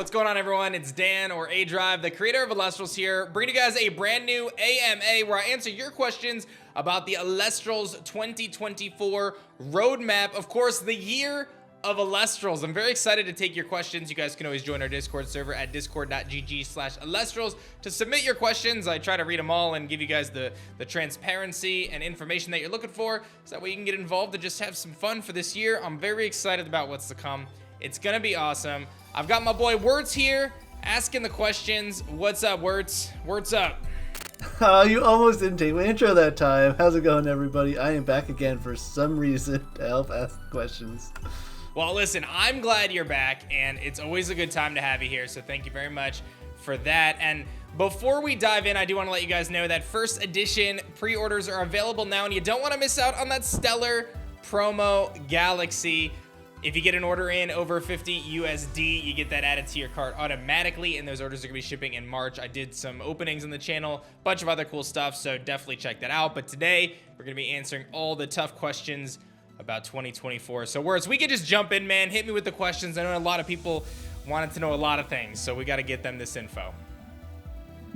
What's going on, everyone? It's Dan, or A-Drive, the creator of Elestrals here, bringing you guys a brand new AMA where I answer your questions about the Elestrals 2024 roadmap. Of course, the year of Elestrals. I'm very excited to take your questions. You guys can always join our Discord server at discord.gg/Elestrals to submit your questions. I try to read them all and give you guys the transparency and information that you're looking for, so that way you can get involved and just have some fun for this year. I'm very excited about what's to come. It's gonna be awesome. I've got my boy Wirtz here asking the questions. What's up, Wirtz? What's up? You almost didn't take my intro that time. How's it going, everybody? I am back again for some reason to help ask questions. Well, listen, I'm glad you're back, and it's always a good time to have you here, so thank you very much for that. And before we dive in, I do want to let you guys know that first edition pre-orders are available now, and you don't want to miss out on that stellar promo Galaxy. If you get an order in over 50 USD, you get that added to your cart automatically, and those orders are going to be shipping in March. I did some openings on the channel, bunch of other cool stuff, so definitely check that out. But today, we're going to be answering all the tough questions about 2024. So, Wirtz, we could just jump in, man. Hit me with the questions. I know a lot of people wanted to know a lot of things, so we got to get them this info.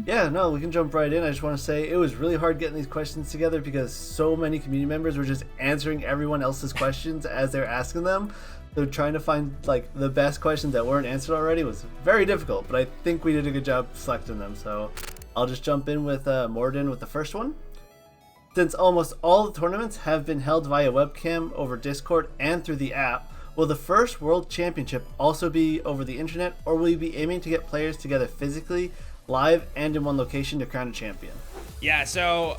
Yeah, no, we can jump right in. I just want to say it was really hard getting these questions together because so many community members were just answering everyone else's questions as they're asking them. So trying to find like the best questions that weren't answered already was very difficult, but I think we did a good job selecting them. So I'll just jump in with Morden with the first one. Since almost all the tournaments have been held via webcam over Discord and through the app, will the first World Championship also be over the internet, or will you be aiming to get players together physically, live, and in one location to crown a champion? Yeah, so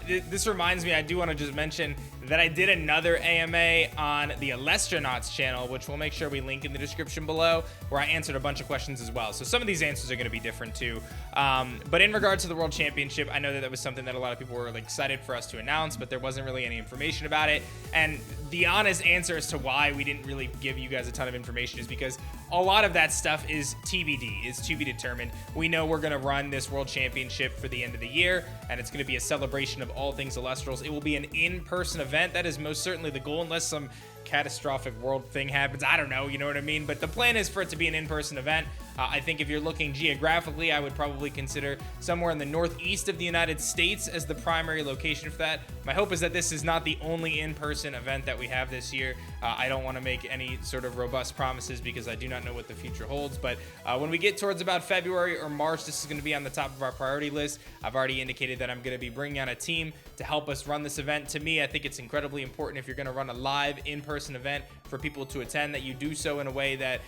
this reminds me, I do want to just mention that I did another AMA on the Elestrals channel, which we'll make sure we link in the description below, where I answered a bunch of questions as well. So some of these answers are going to be different too. But in regards to the World Championship, I know that was something that a lot of people were like excited for us to announce, but there wasn't really any information about it. And the honest answer as to why we didn't really give you guys a ton of information is because a lot of that stuff is TBD, is to be determined. We know we're going to run this World Championship for the end of the year, and it's going to be a celebration of all things Elestrals. It will be an in-person event. That is most certainly the goal, unless some catastrophic world thing happens. I don't know, you know what I mean? But the plan is for it to be an in-person event. I think if you're looking geographically, I would probably consider somewhere in the northeast of the United States as the primary location for that. My hope is that this is not the only in-person event that we have this year. I don't want to make any sort of robust promises because I do not know what the future holds. But when we get towards about February or March, this is going to be on the top of our priority list. I've already indicated that I'm going to be bringing on a team to help us run this event. To me, I think it's incredibly important if you're going to run a live in-person event for people to attend, that you do so in a way that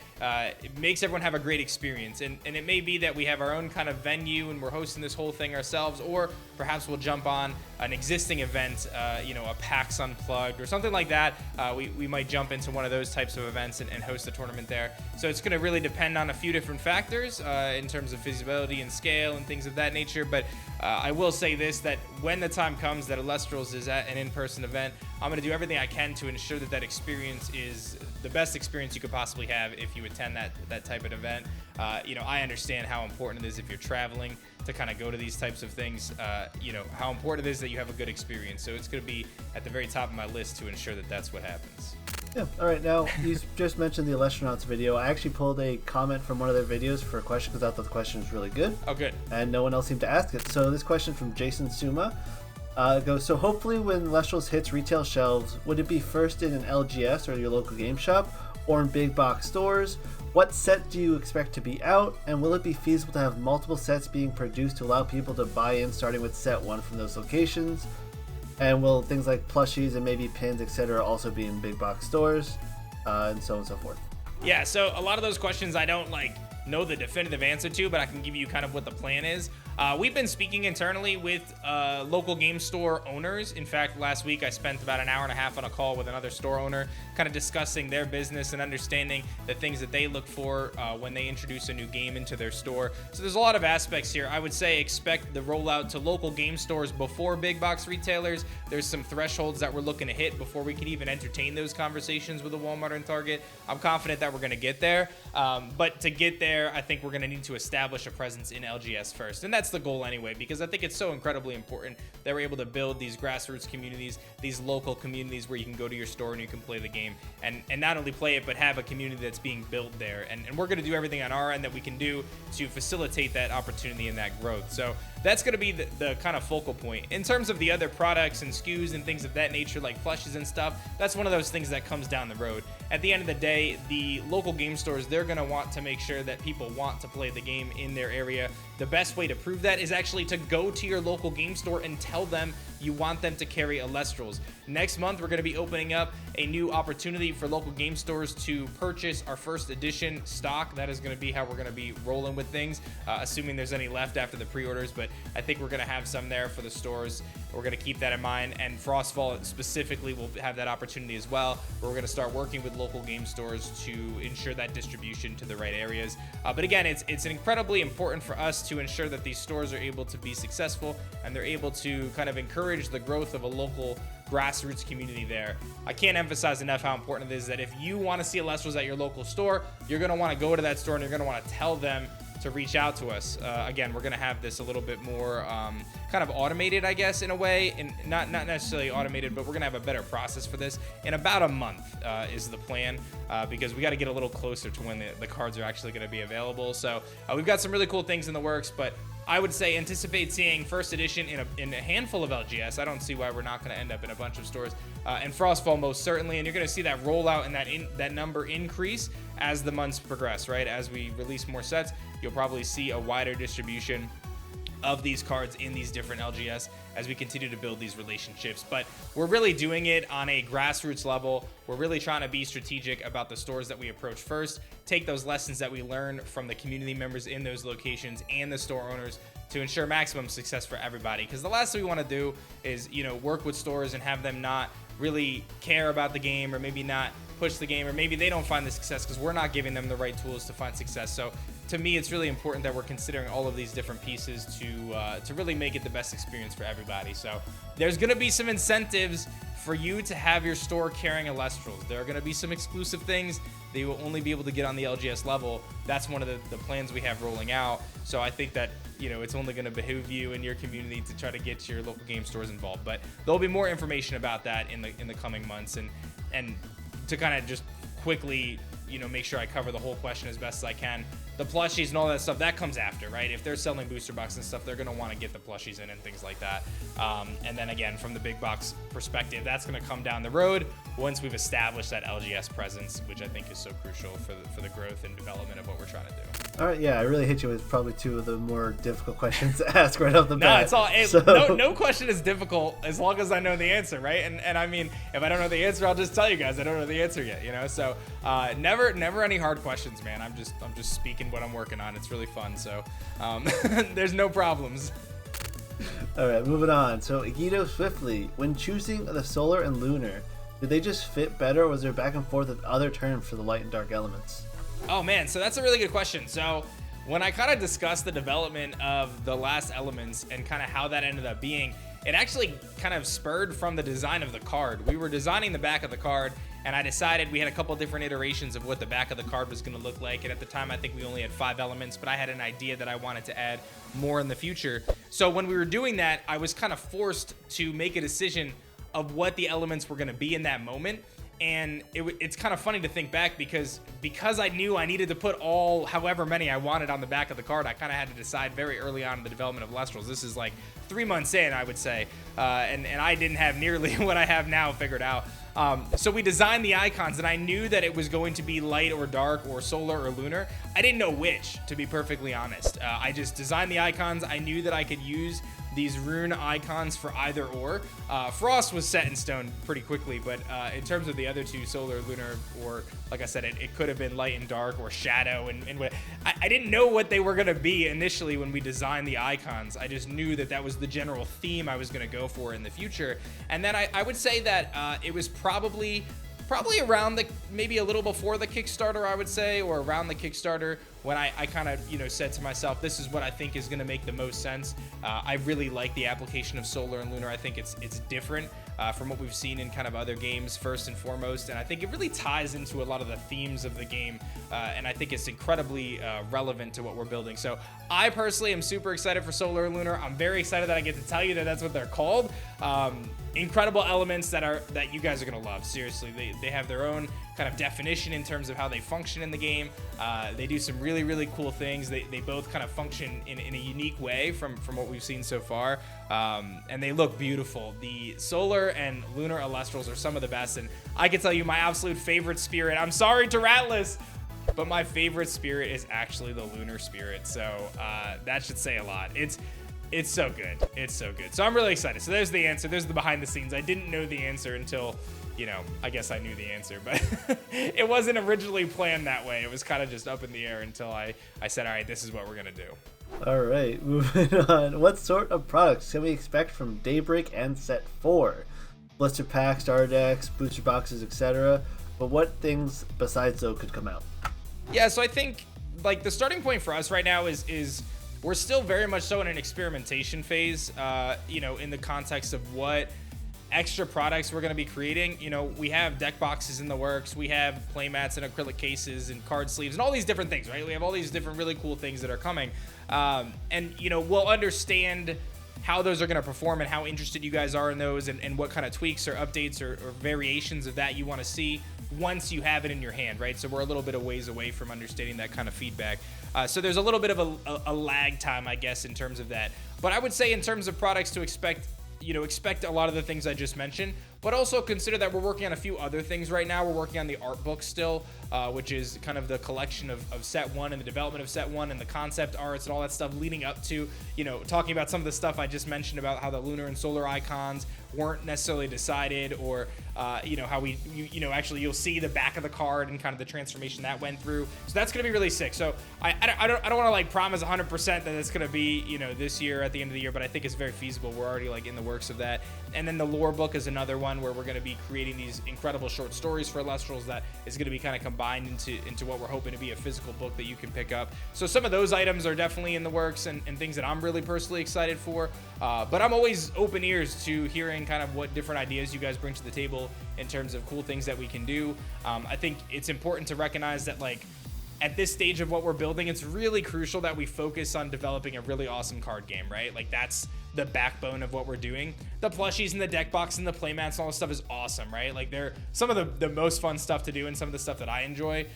it makes everyone have a great experience. And it may be that we have our own kind of venue and we're hosting this whole thing ourselves, or perhaps we'll jump on an existing event, a PAX Unplugged or something like that. We might jump into one of those types of events and host a tournament there. So it's going to really depend on a few different factors in terms of feasibility and scale and things of that nature. But I will say this, that when the time comes that Elestrals is at an in-person event, I'm going to do everything I can to ensure that that experience is the best experience you could possibly have if you attend that type of event. I understand how important it is if you're traveling to kind of go to these types of things, how important it is that you have a good experience. So it's going to be at the very top of my list to ensure that that's what happens. Yeah, all right, now you just mentioned the Elestrals video. I actually pulled a comment from one of their videos for a question because I thought the question was really good. Oh, good. And no one else seemed to ask it. So this question from Jason Suma goes, so hopefully when Elestrals hits retail shelves, would it be first in an LGS or your local game shop, or in big box stores? What set do you expect to be out, and will it be feasible to have multiple sets being produced to allow people to buy in starting with set one from those locations? And will things like plushies and maybe pins, etc. also be in big box stores, and so on and so forth? Yeah, so a lot of those questions I don't know the definitive answer to, but I can give you kind of what the plan is. We've been speaking internally with local game store owners. In fact, last week I spent about an hour and a half on a call with another store owner, kind of discussing their business and understanding the things that they look for when they introduce a new game into their store. So there's a lot of aspects here. I would say expect the rollout to local game stores before big box retailers. There's some thresholds that we're looking to hit before we can even entertain those conversations with a Walmart and Target. I'm confident that we're going to get there, but to get there, there, I think we're going to need to establish a presence in LGS first. And that's the goal anyway, because I think it's so incredibly important that we're able to build these grassroots communities, these local communities where you can go to your store and you can play the game and not only play it, but have a community that's being built there. And we're going to do everything on our end that we can do to facilitate that opportunity and that growth. So that's going to be the kind of focal point. In terms of the other products and SKUs and things of that nature, like plushies and stuff, that's one of those things that comes down the road. At the end of the day, the local game stores, they're going to want to make sure that people want to play the game in their area. The best way to prove that is actually to go to your local game store and tell them you want them to carry Elestrals. Next month, we're going to be opening up a new opportunity for local game stores to purchase our first edition stock. That is going to be how we're going to be rolling with things, assuming there's any left after the pre-orders, but I think we're going to have some there for the stores. We're going to keep that in mind, and Frostfall specifically will have that opportunity as well, where we're going to start working with local game stores to ensure that distribution to the right areas. But again, it's incredibly important for us to ensure that these stores are able to be successful and they're able to kind of encourage the growth of a local grassroots community there. I can't emphasize enough how important it is that if you want to see Elestrals at your local store, you're going to want to go to that store and you're going to want to tell them to reach out to us. Again, we're going to have this a little bit more kind of automated, I guess, in a way, and not necessarily automated, but we're going to have a better process for this in about a month is the plan, because we got to get a little closer to when the cards are actually going to be available. So we've got some really cool things in the works, but I would say anticipate seeing first edition in a handful of LGS. I don't see why we're not going to end up in a bunch of stores, and Frostfall most certainly. And you're going to see that rollout and that number increase as the months progress, right? As we release more sets, you'll probably see a wider distribution of these cards in these different LGS as we continue to build these relationships. But we're really doing it on a grassroots level. We're really trying to be strategic about the stores that we approach first, take those lessons that we learn from the community members in those locations and the store owners to ensure maximum success for everybody. Because the last thing we want to do is, work with stores and have them not really care about the game, or maybe not push the game, or maybe they don't find the success because we're not giving them the right tools to find success. So to me, it's really important that we're considering all of these different pieces to really make it the best experience for everybody. So there's going to be some incentives for you to have your store carrying Elestrals. There are going to be some exclusive things that you will only be able to get on the LGS level. That's one of the plans we have rolling out. So I think that it's only going to behoove you and your community to try to get your local game stores involved. But there'll be more information about that in the coming months, and to kind of just quickly make sure I cover the whole question as best as I can. The plushies and all that stuff, that comes after, right? If they're selling booster boxes and stuff, they're going to want to get the plushies in and things like that. And then again, from the big box perspective, that's going to come down the road once we've established that LGS presence, which I think is so crucial for the growth and development of what we're trying to do. All right, yeah, I really hit you with probably two of the more difficult questions to ask right off the bat. No, it's all no question is difficult as long as I know the answer, right? And I mean, if I don't know the answer, I'll just tell you guys I don't know the answer yet, So never any hard questions, man. I'm just speaking what I'm working on. It's really fun, so there's no problems. All right, moving on. So Agito Swiftly, when choosing the Solar and Lunar, did they just fit better, or was there back and forth with other terms for the light and dark elements? Oh man, so that's a really good question. So when I kind of discussed the development of the last elements and kind of how that ended up being, it actually kind of spurred from the design of the card. We were designing the back of the card, and I decided we had a couple different iterations of what the back of the card was going to look like. And at the time, I think we only had 5 elements, but I had an idea that I wanted to add more in the future. So when we were doing that, I was kind of forced to make a decision of what the elements were going to be in that moment. And it's kind of funny to think back because I knew I needed to put however many I wanted on the back of the card. I kind of had to decide very early on in the development of Elestrals. This is like 3 months in, I would say, and I didn't have nearly what I have now figured out. So we designed the icons, and I knew that it was going to be light or dark or solar or lunar. I didn't know which, to be perfectly honest. I just designed the icons. I knew that I could use these rune icons for either or. Frost was set in stone pretty quickly, but in terms of the other two, solar, lunar, or like I said, it could have been light and dark or shadow. And I didn't know what they were going to be initially when we designed the icons. I just knew that was the general theme I was going to go for in the future. And then I would say that it was probably around maybe a little before the Kickstarter, I would say, or around the Kickstarter, when I kind of, said to myself, this is what I think is going to make the most sense. I really like the application of Solar and Lunar. I think it's different from what we've seen in kind of other games, first and foremost, and I think it really ties into a lot of the themes of the game, and I think it's incredibly relevant to what we're building. So I personally am super excited for Solar and Lunar. I'm very excited that I get to tell you that that's what they're called. Incredible elements that you guys are gonna love. Seriously, they have their own kind of definition in terms of how they function in the game. They do some really cool things. They both kind of function in a unique way from what we've seen so far, and they look beautiful. The Solar and Lunar Elestrals are some of the best, and I can tell you my absolute favorite spirit. I'm sorry to Ratless, but my favorite spirit is actually the Lunar Spirit. So that should say a lot. It's so good. It's so good. So I'm really excited. So there's the answer. There's the behind the scenes. I didn't know the answer until, I guess I knew the answer, but it wasn't originally planned that way. It was kind of just up in the air until I said, all right, this is what we're going to do. All right, moving on. What sort of products can we expect from Daybreak and Set 4? Blister packs, starter decks, booster boxes, etc. But what things besides those could come out? Yeah, so I think like the starting point for us right now is we're still very much so in an experimentation phase, in the context of what extra products we're going to be creating. We have deck boxes in the works, we have playmats and acrylic cases and card sleeves and all these different things, right? We have all these different really cool things that are coming, and we'll understand how those are going to perform and how interested you guys are in those, and what kind of tweaks or updates or variations of that you want to see once you have it in your hand, right? So we're a little bit of ways away from understanding that kind of feedback. So there's a little bit of a lag time, I guess, in terms of that. But I would say in terms of products to expect a lot of the things I just mentioned, but also consider that we're working on a few other things right now. We're working on the art book still, which is kind of the collection of Set 1 and the development of Set 1 and the concept arts and all that stuff leading up to, talking about some of the stuff I just mentioned about how the Lunar and Solar icons weren't necessarily decided, or, how we, actually you'll see the back of the card and kind of the transformation that went through. So that's going to be really sick. So I don't want to like promise 100% that it's going to be, this year at the end of the year, but I think it's very feasible. We're already like in the works of that. And then the lore book is another one where we're going to be creating these incredible short stories for Elestrals that is going to be kind of combined into what we're hoping to be a physical book that you can pick up. So some of those items are definitely in the works and things that I'm really personally excited for. But I'm always open ears to hearing kind of what different ideas you guys bring to the table in terms of cool things that we can do. I think it's important to recognize that at this stage of what we're building, it's really crucial that we focus on developing a really awesome card game, right? Like that's the backbone of what we're doing. The plushies and the deck box and the playmats and all this stuff is awesome, right? Like they're some of the most fun stuff to do and some of the stuff that I enjoy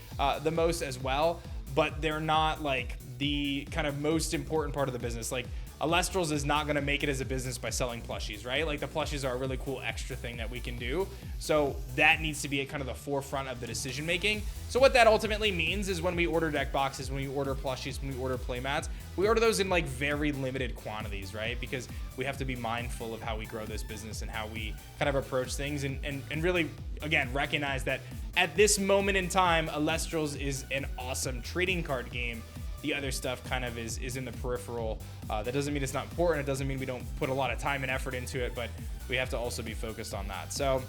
the most as well, but they're not like the kind of most important part of the business. Like Elestrals is not going to make it as a business by selling plushies, right? Like the plushies are a really cool extra thing that we can do. So that needs to be at kind of the forefront of the decision making. So what that ultimately means is when we order deck boxes, when we order plushies, when we order playmats, we order those in like very limited quantities, right? Because we have to be mindful of how we grow this business and how we kind of approach things and really, again, recognize that at this moment in time, Elestrals is an awesome trading card game. The other stuff kind of is in the peripheral. That doesn't mean it's not important. It doesn't mean we don't put a lot of time and effort into it, but we have to also be focused on that. So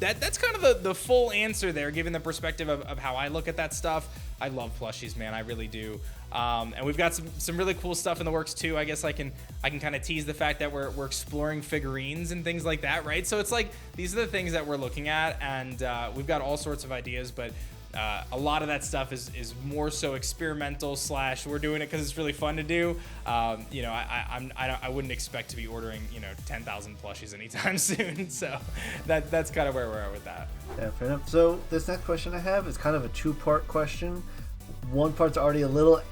that's kind of the full answer there, given the perspective of how I look at that stuff. I love plushies, man. I really do. And we've got some really cool stuff in the works too. I guess I can kind of tease the fact that we're exploring figurines and things like that, right? So it's like these are the things that we're looking at, and we've got all sorts of ideas, but a lot of that stuff is more so experimental / we're doing it because it's really fun to do. I wouldn't expect to be ordering 10,000 plushies anytime soon. So that's kind of where we're at with that. Yeah, fair enough. So this next question I have is kind of a two-part question. One part's already a little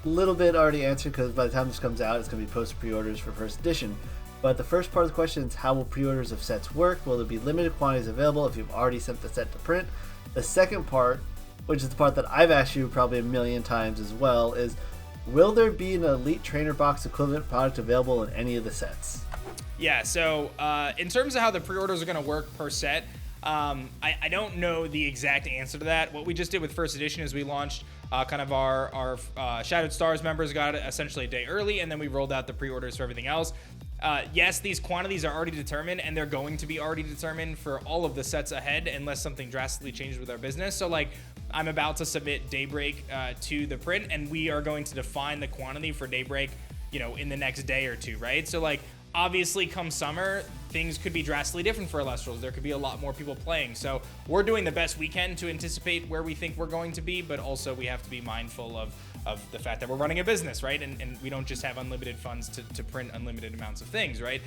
bit already answered because by the time this comes out, it's going to be post pre-orders for first edition. But the first part of the question is how will pre-orders of sets work? Will there be limited quantities available if you've already sent the set to print? The second part, which is the part that I've asked you probably a million times as well, is will there be an Elite Trainer Box equivalent product available in any of the sets? Yeah, so in terms of how the pre-orders are going to work per set, I don't know the exact answer to that. What we just did with first edition is we launched kind of our Shadowed Stars members got it essentially a day early, and then we rolled out the pre-orders for everything else. yes, these quantities are already determined, and they're going to be already determined for all of the sets ahead unless something drastically changes with our business. So like, I'm about to submit Daybreak to the print, and we are going to define the quantity for Daybreak, you know, in the next day or two, right? So like, obviously come summer, things could be drastically different for Elestrals. There could be a lot more people playing. So we're doing the best we can to anticipate where we think we're going to be, but also we have to be mindful of the fact that we're running a business, right? And we don't just have unlimited funds to print unlimited amounts of things, right?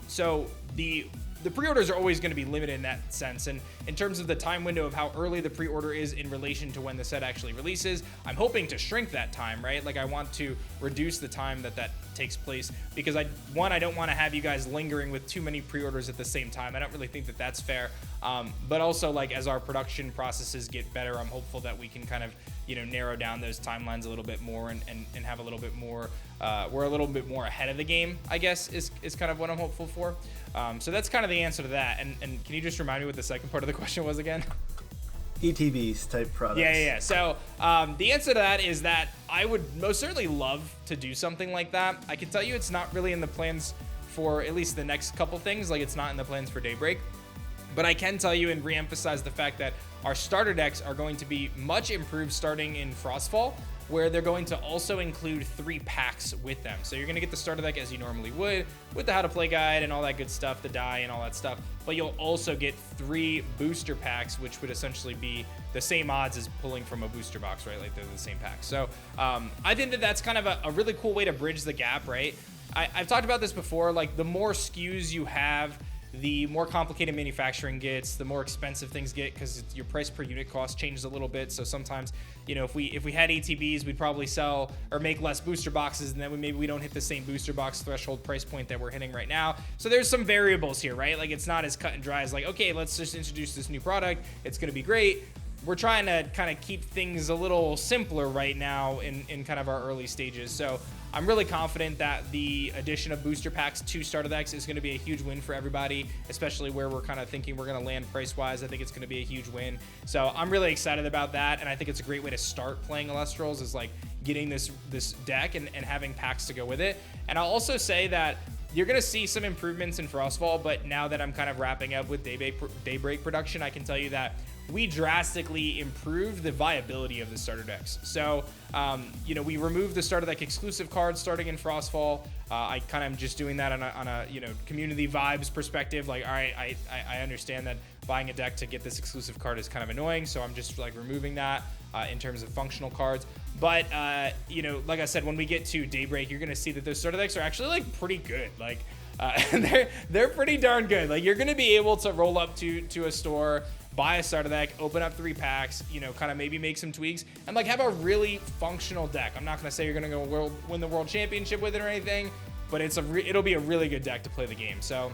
So the pre-orders are always going to be limited in that sense. And in terms of the time window of how early the pre-order is in relation to when the set actually releases, I'm hoping to shrink that time, right? Like I want to reduce the time that takes place because I don't want to have you guys lingering with too many pre-orders at the same time. I don't really think that that's fair. But also like as our production processes get better, I'm hopeful that we can kind of, you know, narrow down those timelines a little bit more and have a little bit more, we're a little bit more ahead of the game, I guess is kind of what I'm hopeful for. So that's kind of the answer to that. And can you just remind me what the second part of the question was again? ETBs type products. Yeah. So the answer to that is that I would most certainly love to do something like that. I can tell you it's not really in the plans for at least the next couple things. Like it's not in the plans for Daybreak. But I can tell you and reemphasize the fact that our starter decks are going to be much improved starting in Frostfall, where they're going to also include 3 packs with them. So you're going to get the starter deck as you normally would, with the how to play guide and all that good stuff, the die and all that stuff, but you'll also get 3 booster packs, which would essentially be the same odds as pulling from a booster box, right? Like they're the same pack. So I think that that's kind of a really cool way to bridge the gap, right? I've talked about this before, like the more SKUs you have, the more complicated manufacturing gets, the more expensive things get because your price per unit cost changes a little bit. So sometimes, you know, if we had ETBs, we'd probably sell or make less booster boxes, and then maybe we don't hit the same booster box threshold price point that we're hitting right now. So there's some variables here, right? Like it's not as cut and dry as like, okay, let's just introduce this new product. It's going to be great. We're trying to kind of keep things a little simpler right now in kind of our early stages. So I'm really confident that the addition of booster packs to starter decks is going to be a huge win for everybody, especially where we're kind of thinking we're going to land price-wise. I think it's going to be a huge win. So I'm really excited about that, and I think it's a great way to start playing Elestrals is like getting this deck and having packs to go with it. And I'll also say that you're going to see some improvements in Frostfall, but now that I'm kind of wrapping up with Daybreak production, I can tell you that we drastically improved the viability of the starter decks. So, you know, we removed the starter deck exclusive cards starting in Frostfall. I kind of am just doing that on a you know, community vibes perspective. Like, all right, I understand that buying a deck to get this exclusive card is kind of annoying, so I'm just like removing that in terms of functional cards. But you know, like I said, when we get to Daybreak, you're gonna see that those starter decks are actually like pretty good. Like they're pretty darn good. Like you're gonna be able to roll up to a store, buy a starter deck, open up 3 packs, you know, kind of maybe make some tweaks, and like have a really functional deck. I'm not gonna say you're gonna go win the World Championship with it or anything, but it'll be a really good deck to play the game. So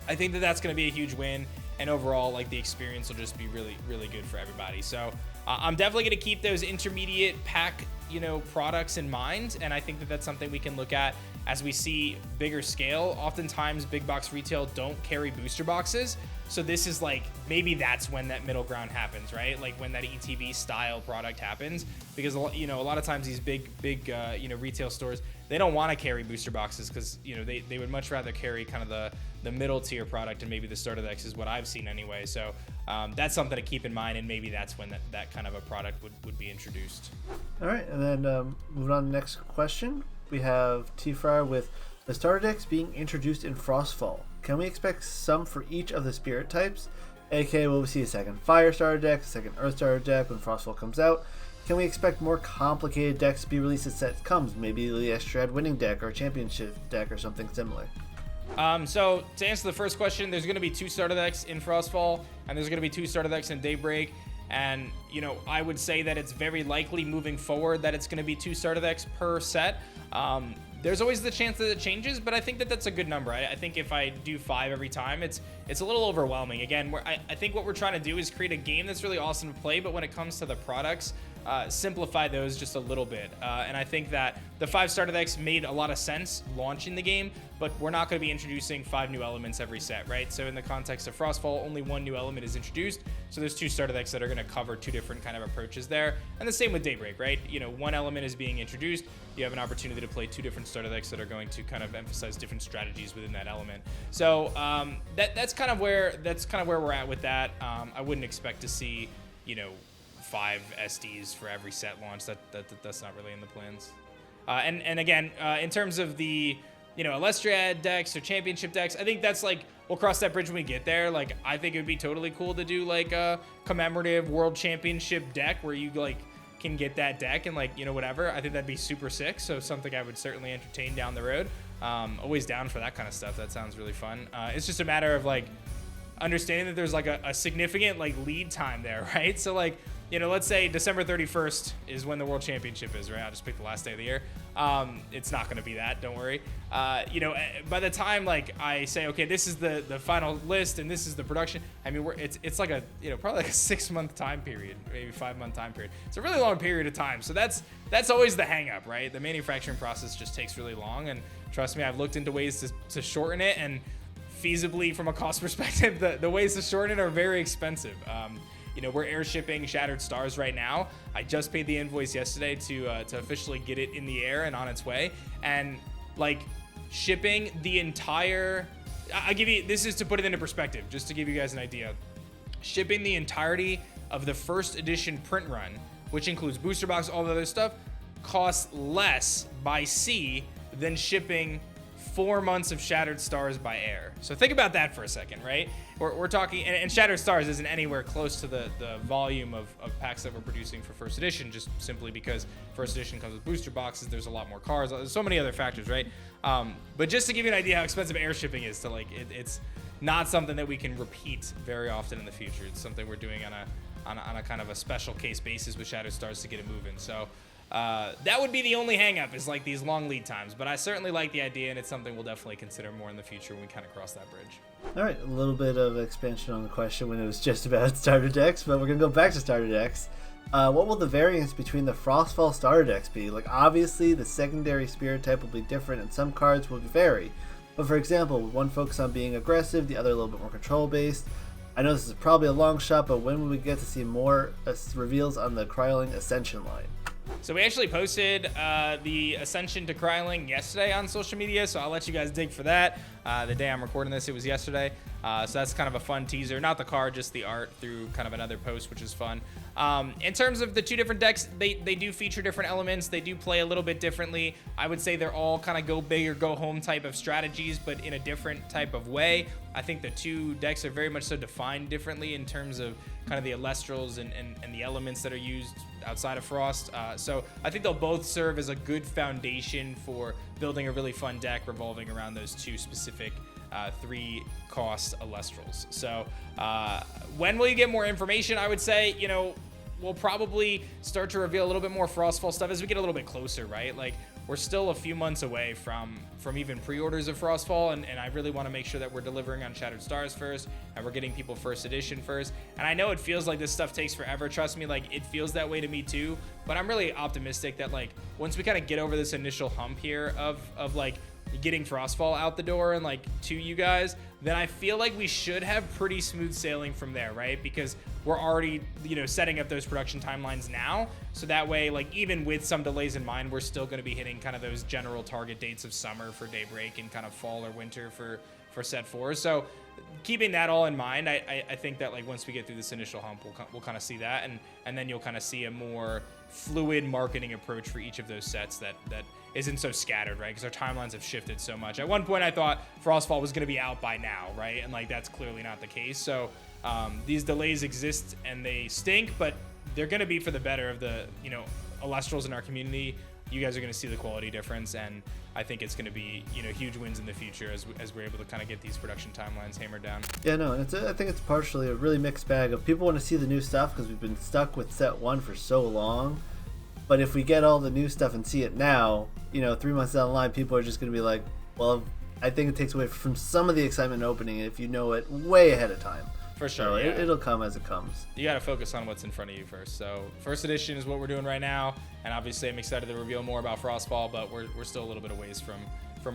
I think that that's gonna be a huge win, and overall, like the experience will just be really, really good for everybody. So I'm definitely gonna keep those intermediate pack, you know, products in mind, and I think that that's something we can look at as we see bigger scale. Oftentimes, big box retail don't carry booster boxes. So this is like, maybe that's when that middle ground happens, right? Like when that ETB style product happens, because, you know, a lot of times these big you know, retail stores, they don't want to carry booster boxes because, you know, they would much rather carry kind of the middle tier product, and maybe the starter decks is what I've seen anyway. So that's something to keep in mind, and maybe that's when that kind of a product would be introduced. All right, and then moving on to the next question, we have T-Fryer with the starter decks being introduced in Frostfall. Can we expect some for each of the spirit types? aka will we see a second fire starter deck, a second earth starter deck when Frostfall comes out? Can we expect more complicated decks to be released as set comes? Maybe the Estrad winning deck or championship deck or something similar. So to answer the first question, there's going to be 2 starter decks in Frostfall, and there's going to be 2 starter decks in Daybreak. And, you know, I would say that it's very likely moving forward that it's going to be 2 starter decks per set. There's always the chance that it changes, but I think that that's a good number. I think if I do 5 every time, it's a little overwhelming. Again, I think what we're trying to do is create a game that's really awesome to play, but when it comes to the products, simplify those just a little bit. And I think that the 5 starter decks made a lot of sense launching the game, but we're not going to be introducing 5 new elements every set, right? So in the context of Frostfall, only 1 new element is introduced. So there's 2 starter decks that are going to cover 2 different kind of approaches there. And the same with Daybreak, right? You know, 1 element is being introduced. You have an opportunity to play 2 different starter decks that are going to kind of emphasize different strategies within that element. So that's kind of where we're at with that. I wouldn't expect to see, you know, 5 SDs for every set launch. That's not really in the plans. And again, in terms of the, you know, Elestriad decks or championship decks, I think that's like, we'll cross that bridge when we get there. Like, I think it would be totally cool to do like a commemorative world championship deck where you like can get that deck and like, you know, whatever. I think that'd be super sick. So something I would certainly entertain down the road. Always down for that kind of stuff. That sounds really fun. It's just a matter of like understanding that there's like a significant like lead time there, right? So like, you know, let's say December 31st is when the World Championship is, right? I'll just pick the last day of the year. It's not going to be that, don't worry. You know, by the time like I say, okay, this is the final list and this is the production, I mean, it's like a, you know, probably like a 6-month time period, maybe 5-month time period. It's a really long period of time. So that's always the hang up, right? The manufacturing process just takes really long, and trust me, I've looked into ways to shorten it, and feasibly from a cost perspective, the ways to shorten it are very expensive. You know, we're air shipping Shattered Stars right now. I just paid the invoice yesterday to officially get it in the air and on its way. And like shipping the entire, I'll give you, this is to put it into perspective, just to give you guys an idea. Shipping the entirety of the first edition print run, which includes booster box, all the other stuff, costs less by sea than shipping 4 months of Shattered Stars by air. So think about that for a second, right? We're talking, and Shattered Stars isn't anywhere close to the volume of packs that we're producing for first edition, just simply because first edition comes with booster boxes, there's a lot more cards, there's so many other factors, right? But just to give you an idea how expensive air shipping is, to like, it's not something that we can repeat very often in the future. It's something we're doing on a kind of a special case basis with Shattered Stars to get it moving. So that would be the only hang up, is like these long lead times, but I certainly like the idea, and it's something we'll definitely consider more in the future when we kind of cross that bridge. All right, a little bit of expansion on the question when it was just about starter decks, but we're gonna go back to starter decks. What will the variance between the Frostfall starter decks be? Like, obviously the secondary spirit type will be different and some cards will vary, but for example, one focus on being aggressive, the other a little bit more control based. I know this is probably a long shot, but when will we get to see more reveals on the Kryling Ascension line? So we actually posted the Ascension to Kryling yesterday on social media, so I'll let you guys dig for that. The day I'm recording this, it was yesterday. So that's kind of a fun teaser. Not the card, just the art through kind of another post, which is fun. In terms of the 2 different decks, they do feature different elements. They do play a little bit differently. I would say they're all kind of go big or go home type of strategies, but in a different type of way. I think the 2 decks are very much so defined differently in terms of kind of the Elestrals and the elements that are used outside of Frost. So I think they'll both serve as a good foundation for building a really fun deck revolving around those 2 specific 3-cost Elestrals. So when will you get more information? I would say, you know, we'll probably start to reveal a little bit more Frostfall stuff as we get a little bit closer, right? Like, we're still a few months away from even pre-orders of Frostfall, and I really want to make sure that we're delivering on Shattered Stars first, and we're getting people first edition first. And I know it feels like this stuff takes forever. Trust me, like, it feels that way to me too, but I'm really optimistic that, like, once we kind of get over this initial hump here of like getting Frostfall out the door and like to you guys, then I feel like we should have pretty smooth sailing from there, right? Because we're already, you know, setting up those production timelines now, so that way, like, even with some delays in mind, we're still going to be hitting kind of those general target dates of summer for Daybreak and kind of fall or winter for set 4. So keeping that all in mind, I think that, like, once we get through this initial hump, we'll kind of see that, and then you'll kind of see a more fluid marketing approach for each of those sets that isn't so scattered, right? Because our timelines have shifted so much. At one point, I thought Frostfall was going to be out by now, right? And like, that's clearly not the case. So these delays exist and they stink, but they're going to be for the better of the, you know, Elestrals in our community. You guys are going to see the quality difference, and I think it's going to be, you know, huge wins in the future as we're able to kind of get these production timelines hammered down. Yeah, no, I think it's partially a really mixed bag of people want to see the new stuff because we've been stuck with set 1 for so long. But if we get all the new stuff and see it now, you know, 3 months down the line, people are just going to be like, well, I think it takes away from some of the excitement in opening if you know it way ahead of time. For sure, So yeah. it'll come as it comes. You got to focus on what's in front of you first. So first edition is what we're doing right now, and obviously I'm excited to reveal more about Frostfall, but we're still a little bit of ways from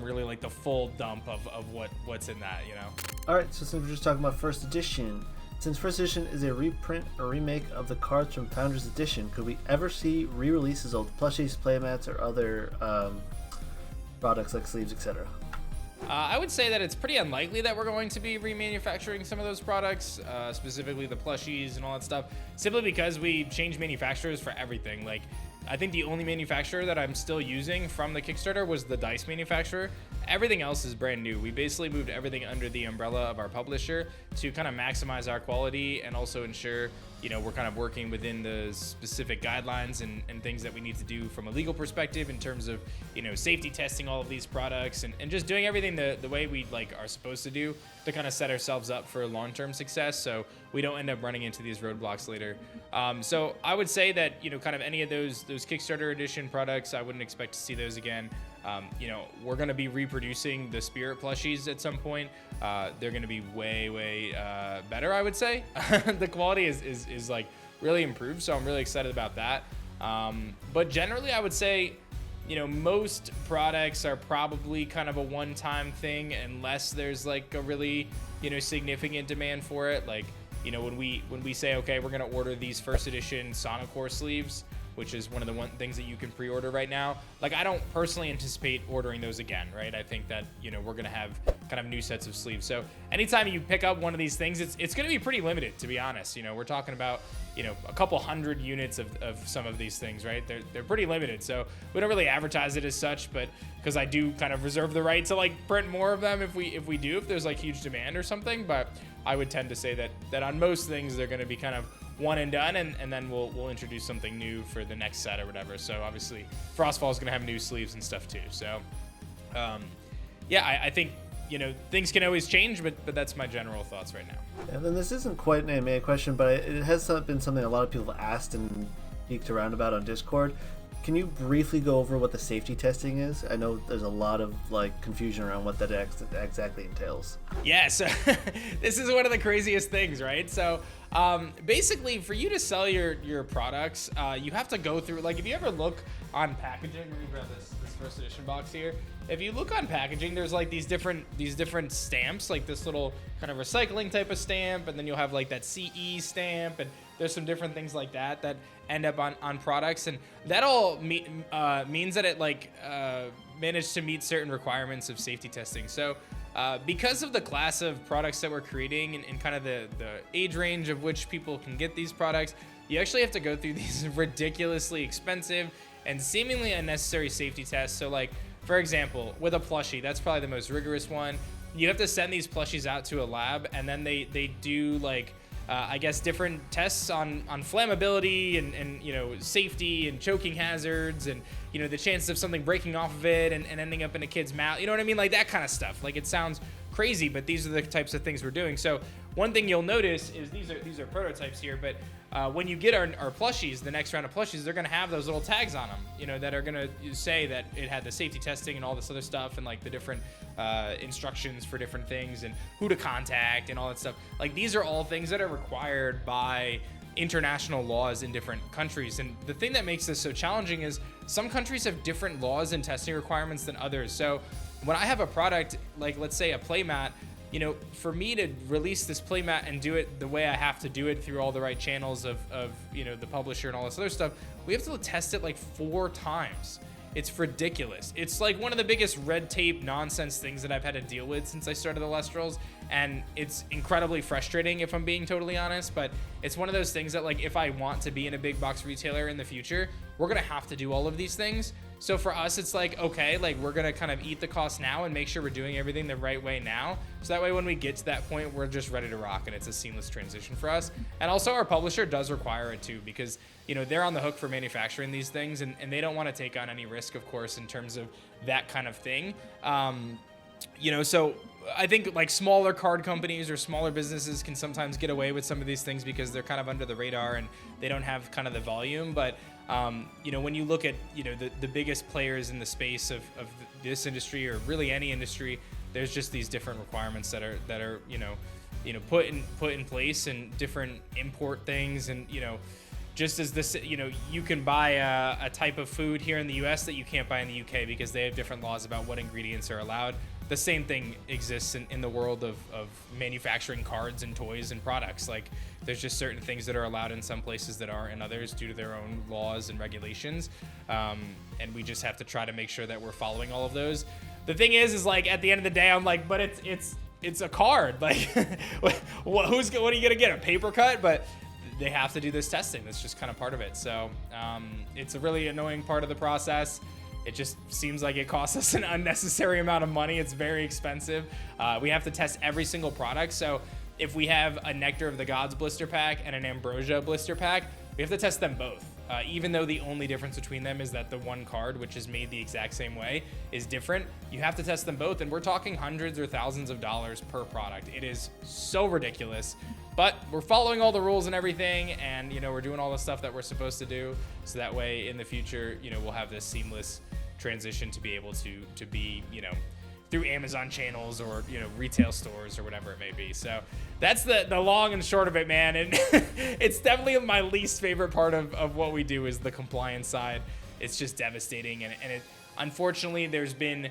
really like the full dump of what's in that, you know. All right, so since we're just talking about first edition, since first edition is a reprint or remake of the cards from Founders Edition, could we ever see re-releases of plushies, playmats, or other products like sleeves, etc.? I would say that it's pretty unlikely that we're going to be remanufacturing some of those products, specifically the plushies and all that stuff, simply because we changed manufacturers for everything. Like, I think the only manufacturer that I'm still using from the Kickstarter was the dice manufacturer. Everything else is brand new. We basically moved everything under the umbrella of our publisher to kind of maximize our quality and also ensure, you know, we're kind of working within the specific guidelines and things that we need to do from a legal perspective in terms of, you know, safety testing all of these products and just doing everything the way we like are supposed to do to kind of set ourselves up for long-term success so we don't end up running into these roadblocks later. So I would say that, you know, kind of any of those Kickstarter edition products, I wouldn't expect to see those again. You know, we're going to be reproducing the Spirit plushies at some point. They're going to be way better, I would say. The quality is like really improved, so I'm really excited about that. But generally, I would say, you know, most products are probably kind of a one-time thing unless there's like a really, you know, significant demand for it. Like, you know, when we say, okay, we're going to order these first edition Sonicore sleeves, which is one of the things that you can pre-order right now. Like, I don't personally anticipate ordering those again, right? I think that, you know, we're gonna have kind of new sets of sleeves. So anytime you pick up one of these things, it's gonna be pretty limited, to be honest. You know, we're talking about, you know, a couple hundred units of some of these things, right? They're pretty limited. So we don't really advertise it as such, but because I do kind of reserve the right to like print more of them if there's like huge demand or something. But I would tend to say that on most things, they're gonna be kind of one and done, and then we'll introduce something new for the next set or whatever. So obviously Frostfall is going to have new sleeves and stuff too. So yeah, I think, you know, things can always change, but that's my general thoughts right now. And then this isn't quite an AMA question, but it has been something a lot of people have asked and geeked around about on Discord. Can you briefly go over what the safety testing is? I know there's a lot of like confusion around what that exactly entails. Yeah, so this is one of the craziest things, right? So basically, for you to sell your products, you have to go through, like, if you ever look on packaging, let me grab this first edition box here. If you look on packaging, there's like these different stamps, like this little kind of recycling type of stamp, and then you'll have like that CE stamp, and there's some different things like that end up on products, and that all means that it like managed to meet certain requirements of safety testing. So because of the class of products that we're creating and kind of the age range of which people can get these products, you actually have to go through these ridiculously expensive and seemingly unnecessary safety tests. So like, for example, with a plushie, that's probably the most rigorous one. You have to send these plushies out to a lab, and then they do like I guess different tests on flammability and you know, safety and choking hazards and, you know, the chances of something breaking off of it and ending up in a kid's mouth, you know what I mean? Like that kind of stuff. Like, it sounds crazy, but these are the types of things we're doing. So one thing you'll notice is these are prototypes here, but when you get our plushies, the next round of plushies, they're gonna have those little tags on them, you know, that are gonna say that it had the safety testing and all this other stuff and like the different instructions for different things and who to contact and all that stuff. Like, these are all things that are required by international laws in different countries. And the thing that makes this so challenging is some countries have different laws and testing requirements than others. So when I have a product, like let's say a playmat, you know, for me to release this playmat and do it the way I have to do it through all the right channels of you know, the publisher and all this other stuff, we have to test it like 4 times. It's ridiculous. It's like one of the biggest red tape nonsense things that I've had to deal with since I started Elestrals, and it's incredibly frustrating if I'm being totally honest, but it's one of those things that, like, if I want to be in a big box retailer in the future, we're gonna have to do all of these things. So for us, it's like, okay, like, we're gonna kind of eat the cost now and make sure we're doing everything the right way now, so that way when we get to that point, we're just ready to rock and it's a seamless transition for us. And also our publisher does require it too, because, you know, they're on the hook for manufacturing these things, and they don't want to take on any risk, of course, in terms of that kind of thing. You know, so I think like smaller card companies or smaller businesses can sometimes get away with some of these things because they're kind of under the radar and they don't have kind of the volume. But you know, when you look at, you know, the biggest players in the space of this industry, or really any industry, there's just these different requirements that are, you know, put in place, and different import things, and just as this, you can buy a type of food here in the US that you can't buy in the UK because they have different laws about what ingredients are allowed. The same thing exists in the world of manufacturing cards and toys and products. Like, there's just certain things that are allowed in some places that aren't in others due to their own laws and regulations. And we just have to try to make sure that we're following all of those. The thing is like, at the end of the day, I'm like, but it's a card. Like, what are you gonna get, a paper cut? But they have to do this testing. That's just kind of part of it. So it's a really annoying part of the process. It just seems like it costs us an unnecessary amount of money. It's very expensive. We have to test every single product. So if we have a Nectar of the Gods blister pack and an Ambrosia blister pack, we have to test them both. Even though the only difference between them is that the one card, which is made the exact same way, is different, you have to test them both. And we're talking hundreds or thousands of dollars per product. It is so ridiculous. But we're following all the rules and everything, and we're doing all the stuff that we're supposed to do, so that way in the future, we'll have this seamless transition to be able to be, through Amazon channels or retail stores or whatever it may be. So that's the long and short of it, man. And it's definitely my least favorite part of what we do is the compliance side. It's just devastating, and it, unfortunately, there's been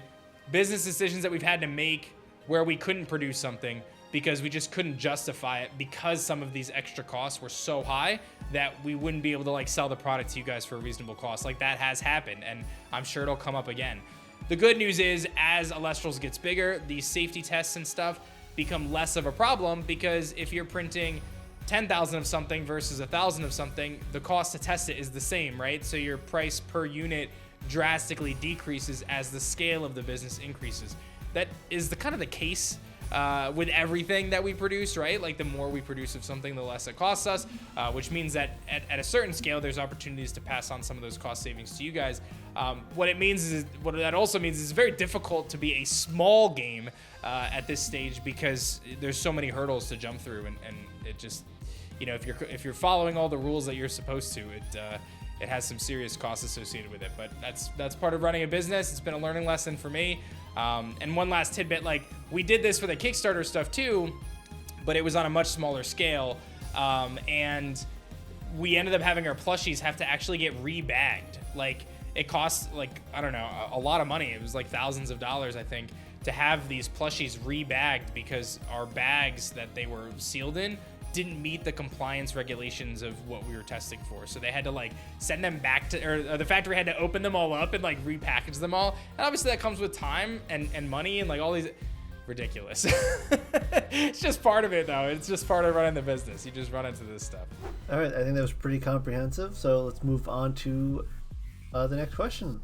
business decisions that we've had to make where we couldn't produce something because we just couldn't justify it, because some of these extra costs were so high that we wouldn't be able to sell the product to you guys for a reasonable cost. Like, that has happened, and I'm sure it'll come up again. The good news is, as Elestrals gets bigger, these safety tests and stuff become less of a problem, because if you're printing 10,000 of something versus 1,000 of something, the cost to test it is the same, right? So your price per unit drastically decreases as the scale of the business increases. That is the kind of the case with everything that we produce, right? Like, the more we produce of something, the less it costs us, which means that at a certain scale, there's opportunities to pass on some of those cost savings to you guys. What that also means is it's very difficult to be a small game at this stage, because there's so many hurdles to jump through, and it just, if you're following all the rules that you're supposed to, it has some serious costs associated with it. But that's part of running a business. It's been a learning lesson for me. And one last tidbit, we did this for the Kickstarter stuff too, but it was on a much smaller scale. And we ended up having our plushies have to actually get rebagged. It costs I don't know, a lot of money. It was thousands of dollars, I think, to have these plushies rebagged, because our bags that they were sealed in didn't meet the compliance regulations of what we were testing for. So they had to send them back to, or the factory had to open them all up and repackage them all. And obviously that comes with time and money and all these, ridiculous. It's just part of it though. It's just part of running the business. You just run into this stuff. All right, I think that was pretty comprehensive. So let's move on to the next question.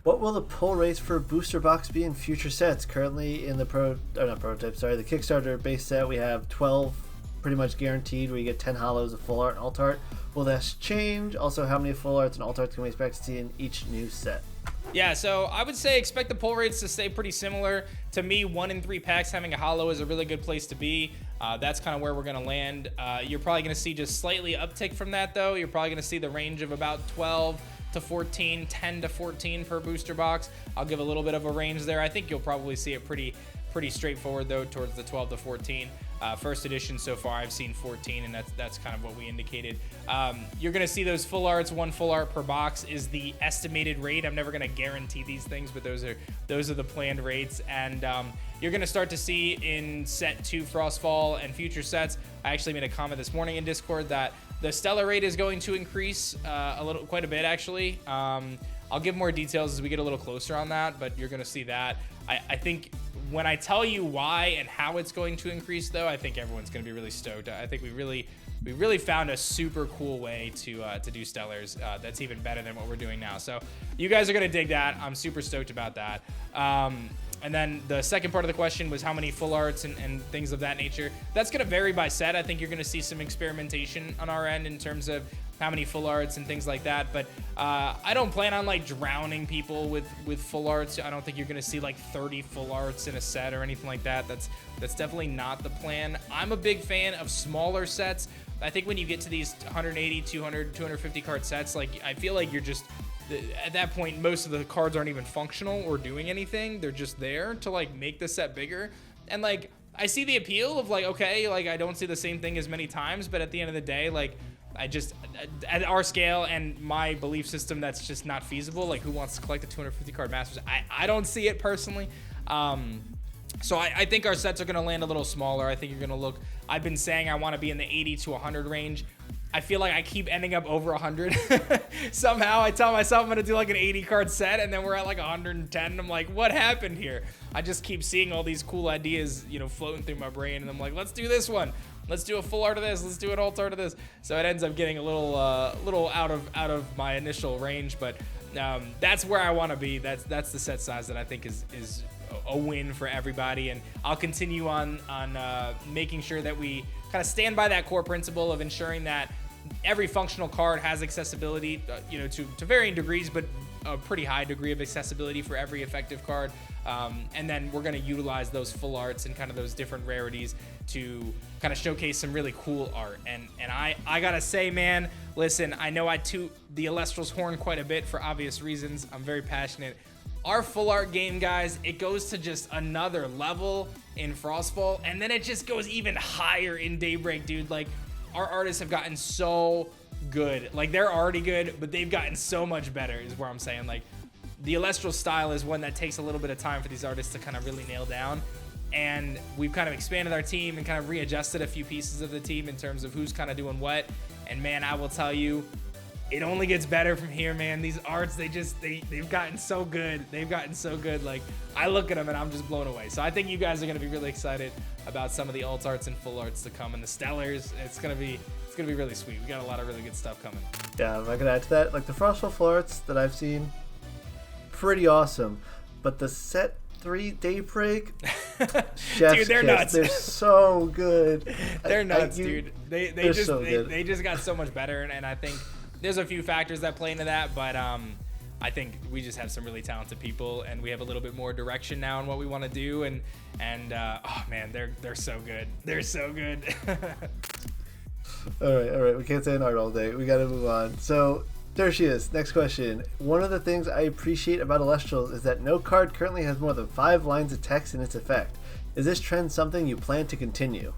What will the pull rates for booster box be in future sets? Currently in the the Kickstarter base set, we have 12 pretty much guaranteed, where you get 10 hollows of full art and alt art. Will that change? Also, how many full arts and alt arts can we expect to see in each new set? Yeah, so I would say expect the pull rates to stay pretty similar. To me, 1 in 3 packs having a hollow is a really good place to be. That's kind of where we're going to land. You're probably going to see just slightly uptick from that, though. You're probably going to see the range of about 12 to 14, 10 to 14 per booster box. I'll give a little bit of a range there. I think you'll probably see it pretty straightforward, though, towards the 12 to 14. First edition so far, I've seen 14, and that's kind of what we indicated. You're going to see those full arts. 1 full art per box is the estimated rate. I'm never going to guarantee these things, but those are the planned rates. And you're going to start to see in set 2 Frostfall and future sets. I actually made a comment this morning in Discord that the stellar rate is going to increase quite a bit, actually. I'll give more details as we get a little closer on that, but you're going to see that. I think when I tell you why and how it's going to increase, though, I think everyone's going to be really stoked. I think we really found a super cool way to do stellars that's even better than what we're doing now. So you guys are going to dig that. I'm super stoked about that. And then the second part of the question was how many full arts and things of that nature. That's going to vary by set. I think you're going to see some experimentation on our end in terms of how many full arts and things like that. But I don't plan on drowning people with full arts. I don't think you're going to see 30 full arts in a set or anything like that. That's definitely not the plan. I'm a big fan of smaller sets. I think when you get to these 180, 200, 250 card sets, I feel like you're just, at that point, most of the cards aren't even functional or doing anything. They're just there to make the set bigger. And I see the appeal of like, okay, like I don't see the same thing as many times, but at the end of the day, like I just, at our scale and my belief system, that's just not feasible. Like, who wants to collect the 250 card Masters? I don't see it personally. So I think our sets are going to land a little smaller. I think you're going to look, I've been saying I want to be in the 80 to 100 range. I feel like I keep ending up over 100. Somehow I tell myself I'm going to do like an 80 card set, and then we're at like 110. And I'm like, what happened here? I just keep seeing all these cool ideas, you know, floating through my brain. And I'm like, let's do this one. Let's do a full art of this. Let's do an alt art of this. So it ends up getting a little out of my initial range. But that's where I want to be. That's the set size that I think is a win for everybody. And I'll continue on making sure that we kind of stand by that core principle of ensuring that every functional card has accessibility, you know, to varying degrees, but a pretty high degree of accessibility for every effective card. And then we're going to utilize those full arts and kind of those different rarities to kind of showcase some really cool art. And I gotta say, man, listen, I know I toot the Elestrals horn quite a bit for obvious reasons. I'm very passionate. Our full art game, guys, it goes to just another level in Frostfall, and then it just goes even higher in Daybreak, dude. Like, our artists have gotten so good. Like, they're already good, but they've gotten so much better is where I'm saying. Like, the Elestral style is one that takes a little bit of time for these artists to kind of really nail down. And we've kind of expanded our team and kind of readjusted a few pieces of the team in terms of who's kind of doing what. And man, I will tell you, it only gets better from here, man. These arts, they've gotten so good. They've gotten so good. Like, I look at them and I'm just blown away. So I think you guys are going to be really excited about some of the alt arts and full arts to come, and the Stellars. It's gonna be really sweet. We got a lot of really good stuff coming. Yeah, if I could add to that, like the Frostfall full arts that I've seen, pretty awesome. But the set 3 Daybreak, dude, they're nuts. They're so good. They're nuts, dude. They just got so much better, and I think there's a few factors that play into that, but I think we just have some really talented people, and we have a little bit more direction now in what we want to do, and oh man, they're so good. They're so good. All right. We can't say an art all day. We got to move on. So there she is. Next question. One of the things I appreciate about Elestrals is that no card currently has more than 5 lines of text in its effect. Is this trend something you plan to continue?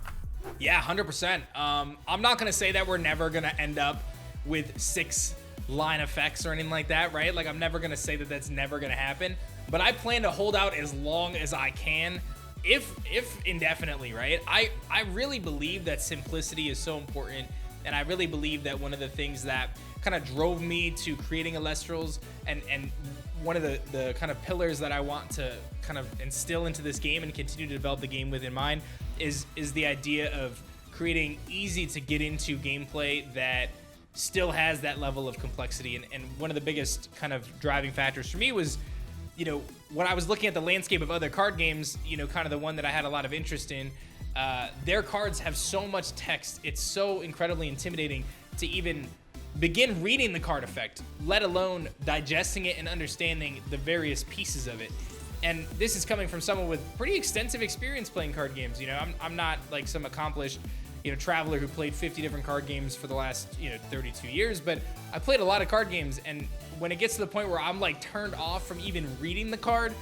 Yeah, 100%. I'm not gonna say that we're never gonna end up with 6 line effects or anything like that, right? Like, I'm never gonna say that that's never gonna happen, but I plan to hold out as long as I can, if indefinitely, right? I really believe that simplicity is so important, and I really believe that one of the things that kind of drove me to creating Elestrals, and one of the kind of pillars that I want to kind of instill into this game and continue to develop the game with in mind is the idea of creating easy to get into gameplay that still has that level of complexity. And one of the biggest kind of driving factors for me was, you know, when I was looking at the landscape of other card games, you know, kind of the one that I had a lot of interest in, their cards have so much text. It's so incredibly intimidating to even begin reading the card effect, let alone digesting it and understanding the various pieces of it. And this is coming from someone with pretty extensive experience playing card games. You know, I'm not like some accomplished, you know, traveler who played 50 different card games for the last, you know, 32 years, but I played a lot of card games, and when it gets to the point where I'm like turned off from even reading the card,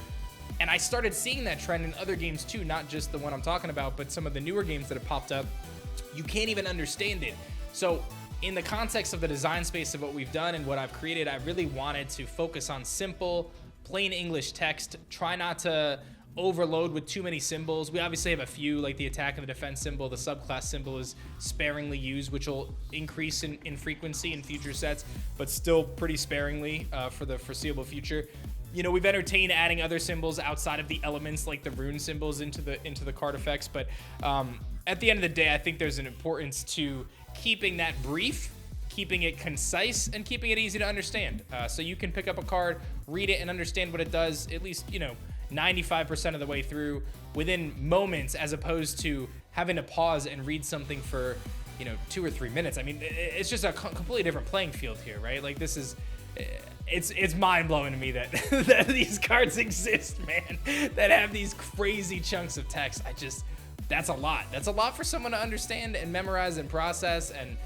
and I started seeing that trend in other games too, not just the one I'm talking about, but some of the newer games that have popped up, you can't even understand it. So in the context of the design space of what we've done and what I've created, I really wanted to focus on simple, plain English text, try not to overload with too many symbols. We obviously have a few, like the attack and the defense symbol. The subclass symbol is sparingly used, which will increase in frequency in future sets, but still pretty sparingly for the foreseeable future. You know, we've entertained adding other symbols outside of the elements, like the rune symbols, into the card effects, but at the end of the day, I think there's an importance to keeping that brief, keeping it concise, and keeping it easy to understand. So you can pick up a card, read it, and understand what it does, at least, you know, 95% of the way through within moments, as opposed to having to pause and read something for, you know, 2 or 3 minutes. I mean, it's just a completely different playing field here, right? Like, this is, it's mind-blowing to me that that these cards exist, man, that have these crazy chunks of text. That's a lot. That's a lot for someone to understand and memorize and process, and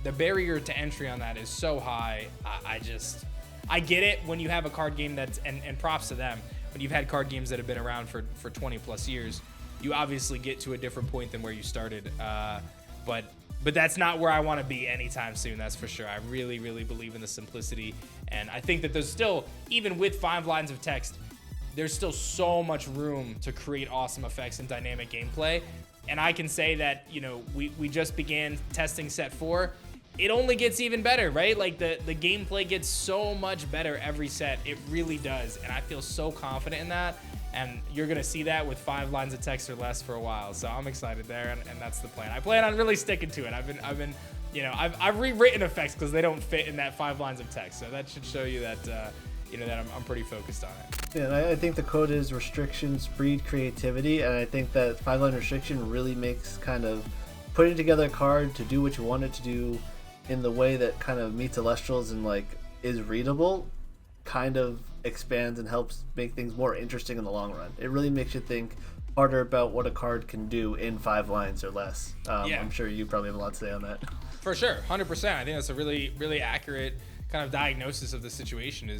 the barrier to entry on that is so high. I get it when you have a card game that's, and props to them, when you've had card games that have been around for 20 plus years. you obviously get to a different point than where you started. But that's not where I want to be anytime soon, that's for sure. I really, really believe in the simplicity, and I think that there's still, even with 5 lines of text, there's still so much room to create awesome effects and dynamic gameplay. And I can say that, you know, we just began testing set 4. It only gets even better, right? Like the gameplay gets so much better every set. It really does, and I feel so confident in that. And you're gonna see that with 5 lines of text or less for a while. So I'm excited there, and that's the plan. I plan on really sticking to it. I've been, you know, I've rewritten effects because they don't fit in that 5 lines of text. So that should show you that, you know, that I'm pretty focused on it. Yeah, and I think the quote is restrictions breed creativity, and I think that 5-line restriction really makes kind of putting together a card to do what you want it to do in the way that kind of meets Elestrals and like is readable, kind of expands and helps make things more interesting in the long run. It really makes you think harder about what a card can do in 5 lines or less. Yeah. I'm sure you probably have a lot to say on that. For sure, 100%. I think that's a really, really accurate kind of diagnosis of the situation.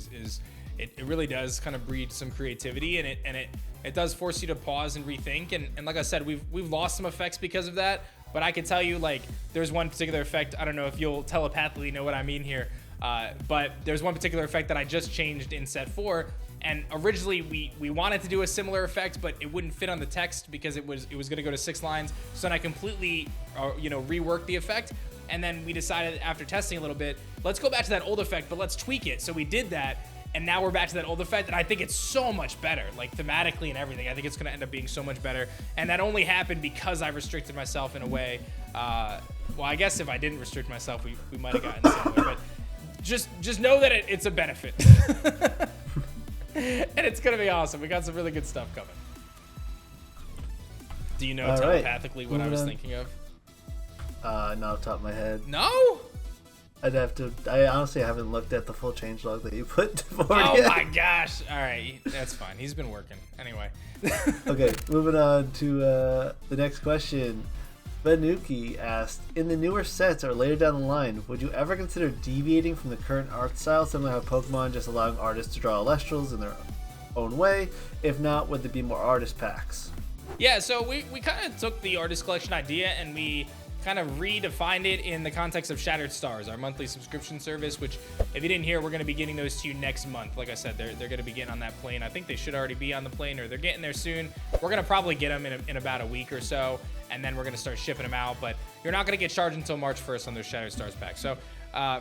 It really does kind of breed some creativity, and it does force you to pause and rethink. And like I said, we've lost some effects because of that. But I can tell you, like, there's one particular effect. I don't know if you'll telepathically know what I mean here. But there's one particular effect that I just changed in set 4, and originally we wanted to do a similar effect, but it wouldn't fit on the text because it was going to go to 6 lines. So then I completely reworked the effect, and then we decided after testing a little bit, let's go back to that old effect, but let's tweak it. So we did that, and now we're back to that old effect, and I think it's so much better, like thematically and everything. I think it's going to end up being so much better, and that only happened because I restricted myself in a way. Well, I guess if I didn't restrict myself, we might have gotten similar, but just know that it's a benefit. And it's gonna be awesome. We got some really good stuff coming. Do you know telepathically what I was thinking of? Not off the top of my head. No? I honestly haven't looked at the full changelog that you put forward Oh yet. my gosh. All right, that's fine. He's been working. Anyway. Okay, moving on to the next question. Banuki asked, in the newer sets or later down the line, would you ever consider deviating from the current art style, similar to how Pokemon just allowing artists to draw Elestrals in their own way? If not, would there be more artist packs? Yeah, so we kind of took the artist collection idea and we kind of redefined it in the context of Shattered Stars, our monthly subscription service, which, if you didn't hear, we're going to be getting those to you next month. Like I said, they're going to be getting on that plane. I think they should already be on the plane, or they're getting there soon. We're going to probably get them in about a week or so, and then we're going to start shipping them out. But you're not going to get charged until March 1st on those Shattered Stars packs. So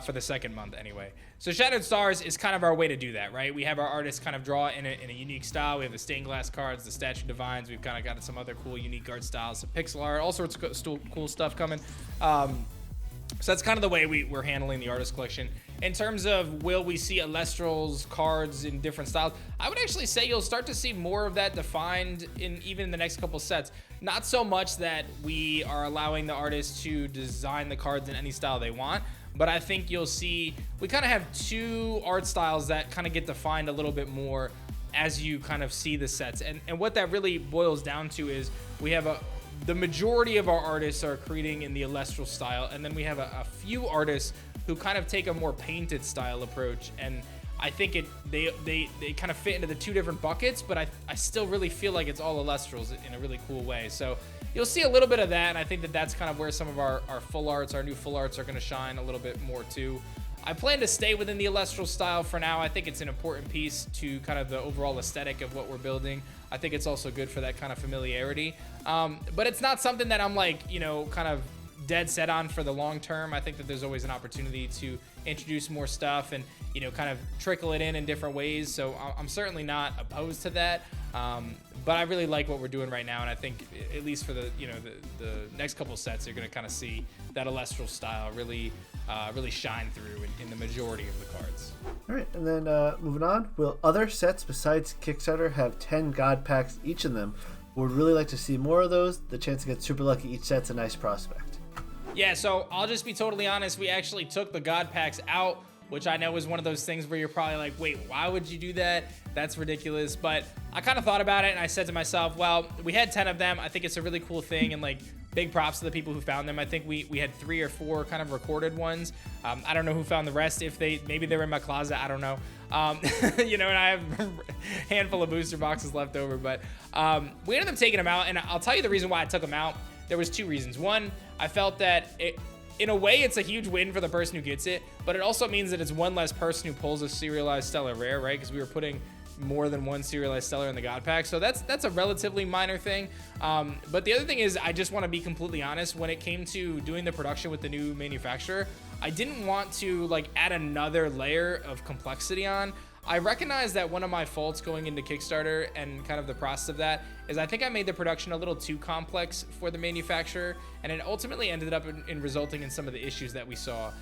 for the second month anyway. So Shattered Stars is kind of our way to do that, right? We have our artists kind of draw in a unique style. We have the stained glass cards, the statue divines. We've kind of got some other cool unique art styles, some pixel art, all sorts of cool stuff coming. So that's kind of the way we're handling the artist collection. In terms of will we see Elestrals cards in different styles, I would actually say you'll start to see more of that defined in even the next couple sets. Not so much that we are allowing the artists to design the cards in any style they want, but I think you'll see we kind of have 2 art styles that kind of get defined a little bit more as you kind of see the sets. And what that really boils down to is we have the majority of our artists are creating in the Elestral style, and then we have a few artists who kind of take a more painted style approach, and I think they kind of fit into the 2 different buckets, but I still really feel like it's all Elestrals in a really cool way. So you'll see a little bit of that, and I think that's kind of where some of our full arts, our new full arts, are going to shine a little bit more too. I plan to stay within the Elestral style for now. I think it's an important piece to kind of the overall aesthetic of what we're building. I think it's also good for that kind of familiarity. But it's not something that I'm like, kind of dead set on for the long term. I think that there's always an opportunity to introduce more stuff and, kind of trickle it in different ways. So I'm certainly not opposed to that. But I really like what we're doing right now, and I think at least for the next couple sets, you're going to kind of see that Elestral style really shine through in the majority of the cards. All right, and then moving on, will other sets besides Kickstarter have 10 God packs each of them? Would really like to see more of those. The chance to get super lucky each set's a nice prospect. Yeah, so I'll just be totally honest. We actually took the God packs out which I know is one of those things where you're probably like, wait, why would you do that? That's ridiculous. But I kind of thought about it and I said to myself, well, we had 10 of them. I think it's a really cool thing, and like big props to the people who found them. I think we had 3 or 4 kind of recorded ones. I don't know who found the rest. If maybe they were in my closet, I don't know. You know, and I have a handful of booster boxes left over, but we ended up taking them out, and I'll tell you the reason why I took them out. There was 2 reasons. One, I felt that in a way, it's a huge win for the person who gets it, but it also means that it's one less person who pulls a serialized stellar rare, right? Because we were putting more than one serialized stellar in the god pack, so that's a relatively minor thing. But the other thing is, I just want to be completely honest. When it came to doing the production with the new manufacturer, I didn't want to like add another layer of complexity on. I recognize that one of my faults going into Kickstarter and kind of the process of that is I think I made the production a little too complex for the manufacturer, and it ultimately ended up in resulting in some of the issues that we saw.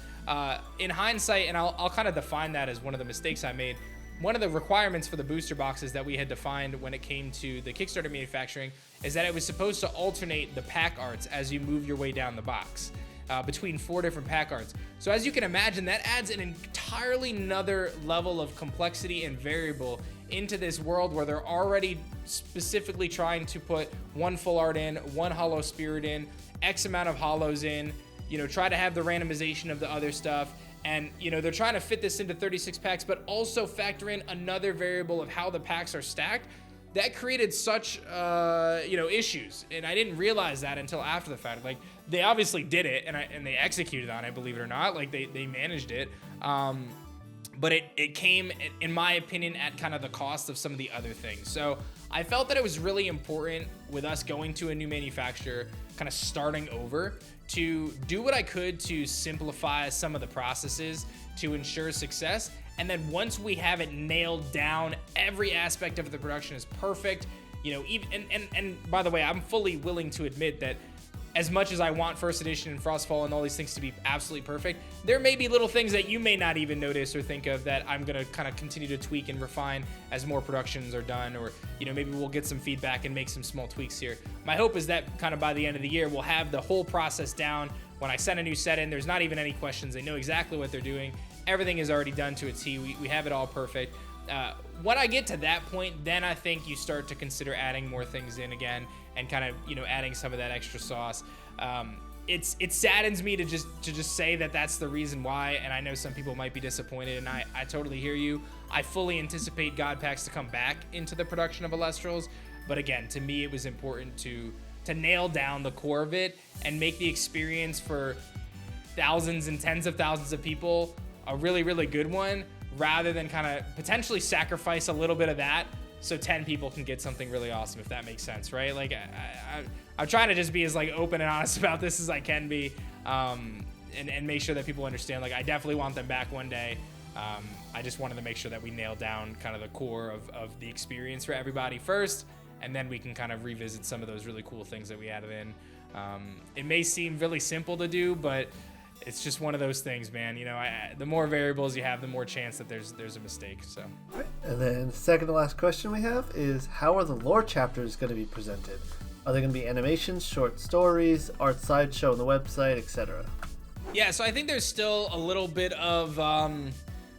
In hindsight, and I'll kind of define that as one of the mistakes I made, one of the requirements for the booster boxes that we had defined when it came to the Kickstarter manufacturing is that it was supposed to alternate the pack arts as you move your way down the box. Between 4 different pack arts. So as you can imagine, that adds an entirely another level of complexity and variable into this world where they're already specifically trying to put 1 full art in, 1 hollow spirit in, X amount of hollows in, you know, try to have the randomization of the other stuff. And, you know, they're trying to fit this into 36 packs, but also factor in another variable of how the packs are stacked. That created such, you know, issues, and I didn't realize that until after the fact. Like, they obviously did it, and they executed on it, believe it or not. Like, they managed it, but it came, in my opinion, at kind of the cost of some of the other things. So I felt that it was really important with us going to a new manufacturer, kind of starting over, to do what I could to simplify some of the processes to ensure success. And then once we have it nailed down, every aspect of the production is perfect. You know, even and by the way, I'm fully willing to admit that as much as I want first edition and Frostfall and all these things to be absolutely perfect, there may be little things that you may not even notice or think of that I'm gonna kind of continue to tweak and refine as more productions are done, or, you know, maybe we'll get some feedback and make some small tweaks here. My hope is that kind of by the end of the year, we'll have the whole process down. When I send a new set in, there's not even any questions. They know exactly what they're doing. Everything is already done to a T. We have it all perfect. When I get to that point, then I think you start to consider adding more things in again and kind of, you know, adding some of that extra sauce. It saddens me to just say that that's the reason why, and I know some people might be disappointed, and I totally hear you. I fully anticipate God packs to come back into the production of Elestrals, but again, to me, it was important to nail down the core of it and make the experience for thousands and tens of thousands of people a really, really good one, rather than kind of potentially sacrifice a little bit of that so 10 people can get something really awesome, if that makes sense, right? Like, I'm trying to just be as like open and honest about this as I can be, and make sure that people understand. Like, I definitely want them back one day. I just wanted to make sure that we nailed down kind of the core of the experience for everybody first, and then we can kind of revisit some of those really cool things that we added in. It may seem really simple to do, but it's just one of those things, man. You know, the more variables you have, the more chance that there's a mistake. So. All right. And then the second to last question we have is, how are the lore chapters going to be presented? Are they going to be animations, short stories, art sideshow on the website, etc.? Yeah, so I think there's still a little bit of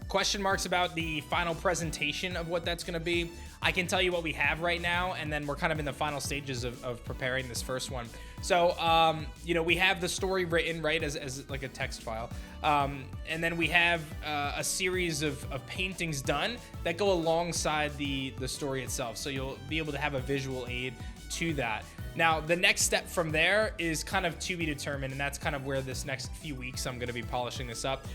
question marks about the final presentation of what that's going to be. I can tell you what we have right now, and then we're kind of in the final stages of preparing this first one. So, you know, we have the story written, right, as like a text file. And then we have a series of paintings done that go alongside the story itself. So you'll be able to have a visual aid to that. Now, the next step from there is kind of to be determined, and that's kind of where this next few weeks I'm going to be polishing this up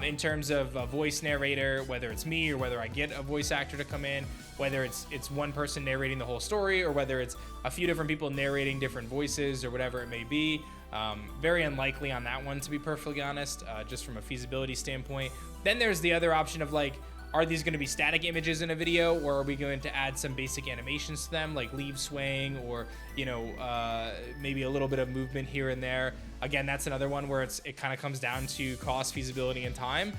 in terms of a voice narrator, whether it's me or whether I get a voice actor to come in, whether it's one person narrating the whole story or whether it's a few different people narrating different voices or whatever it may be. Very unlikely on that one, to be perfectly honest, just from a feasibility standpoint. Then there's the other option of like, are these going to be static images in a video, or are we going to add some basic animations to them, like leaf swaying, or, you know, maybe a little bit of movement here and there? Again, that's another one where it kind of comes down to cost, feasibility, and time.